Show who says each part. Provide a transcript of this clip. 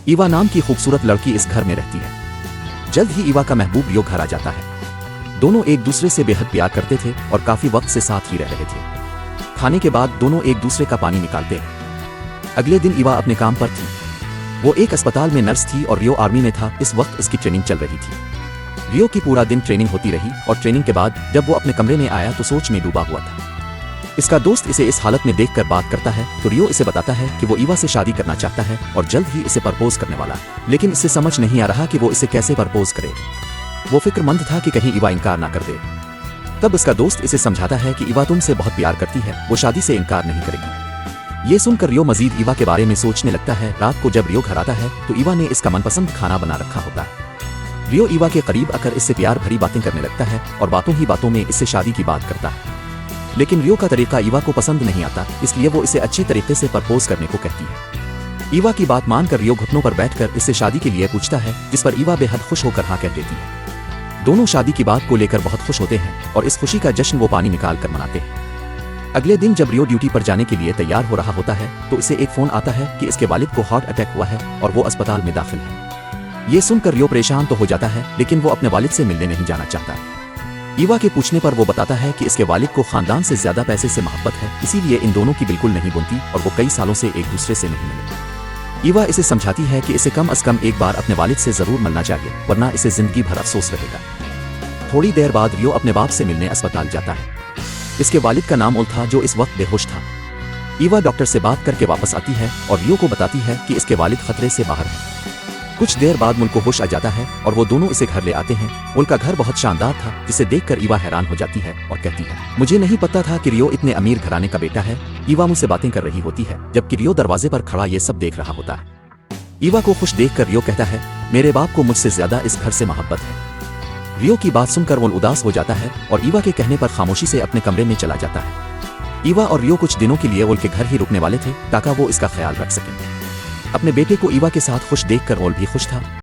Speaker 1: ईवा नाम की खूबसूरत लड़की इस घर में रहती है। जल्द ही ईवा का महबूब रियो घर आ जाता है। दोनों एक दूसरे से बेहद प्यार करते थे और काफी वक्त से साथ ही रह रहे थे। खाने के बाद दोनों एक दूसरे का पानी निकालते हैं। अगले दिन ईवा अपने काम पर थी। वो एक अस्पताल में नर्स थी और रियो आर्मी में था। इस वक्त इसकी ट्रेनिंग चल रही थी। रियो की पूरा दिन ट्रेनिंग होती रही और ट्रेनिंग के बाद जब वो अपने कमरे में आया तो सोच में डूबा हुआ था। इसका दोस्त इसे इस हालत में देखकर बात करता है तो रियो इसे बताता है कि वो ईवा से शादी करना चाहता है और जल्द ही इसे प्रपोज करने वाला है। लेकिन इसे समझ नहीं आ रहा कि वो इसे कैसे प्रपोज करे। वो फिक्रमंद था कि कहीं ईवा इनकार ना कर दे। तब इसका दोस्त इसे समझाता है कि ईवा तुमसे बहुत प्यार करती है, वो शादी से इनकार नहीं करेगी। ये सुनकर रियो मजीद ईवा के बारे में सोचने लगता है। रात को जब रियो घर आता है तो ईवा ने इसका मनपसंद खाना बना रखा होता है। रियो ईवा के करीब आकर इससे प्यार भरी बातें करने लगता है और बातों ही बातों में इससे शादी की बात करता है। लेकिन रियो का तरीका ईवा को पसंद नहीं आता, इसलिए वो इसे अच्छे तरीके से प्रपोज करने को कहती है। ईवा की बात मानकर रियो घुटनों पर बैठकर इससे शादी के लिए पूछता है, जिस पर ईवा बेहद खुश होकर हाँ कह देती है। दोनों शादी की बात को लेकर बहुत खुश होते हैं और इस खुशी का जश्न वो पानी निकाल कर मनाते हैं। अगले दिन जब रियो ड्यूटी पर जाने के लिए तैयार हो रहा होता है तो इसे एक फोन आता है कि इसके वालिद को हार्ट अटैक हुआ है और वो अस्पताल में दाखिल है। ये सुनकर रियो परेशान तो हो जाता है, लेकिन वो अपने वालिद से मिलने नहीं जाना चाहता। ईवा के पूछने पर वो बताता है कि इसके वालिद को खानदान से ज्यादा पैसे से मोहब्बत है, इसीलिए इन दोनों की बिल्कुल नहीं बनती और वो कई सालों से एक दूसरे से नहीं मिले। ईवा इसे समझाती है कि इसे कम से कम एक बार अपने वालिद से जरूर मिलना चाहिए, वरना इसे जिंदगी भर अफसोस रहेगा। थोड़ी देर बाद रियो अपने बाप से मिलने अस्पताल जाता है। इसके वालिद का नाम ओल था, जो इस वक्त बेहोश था। ईवा डॉक्टर से बात करके वापस आती है और रियो को बताती है कि इसके वालिद खतरे से बाहर हैं। कुछ देर बाद मुल को होश आ जाता है और वो दोनों इसे घर ले आते हैं। उनका घर बहुत शानदार था, जिसे देखकर ईवा हैरान हो जाती है और कहती है, मुझे नहीं पता था कि रियो इतने अमीर घराने का बेटा है। ईवा मुझसे बातें कर रही होती है, जबकि रियो दरवाजे पर खड़ा ये सब देख रहा होता है। ईवा को खुश देखकर रियो कहता है, मेरे बाप को मुझसे ज्यादा इस घर से मोहब्बत है। रियो की बात सुनकर वो उदास हो जाता है और ईवा के कहने पर खामोशी से अपने कमरे में चला जाता है। ईवा और रियो कुछ दिनों के लिए ओल के घर ही रुकने वाले थे ताकि वो इसका ख्याल रख सके। अपने बेटे को ईवा के साथ खुश देखकर ओल भी खुश था।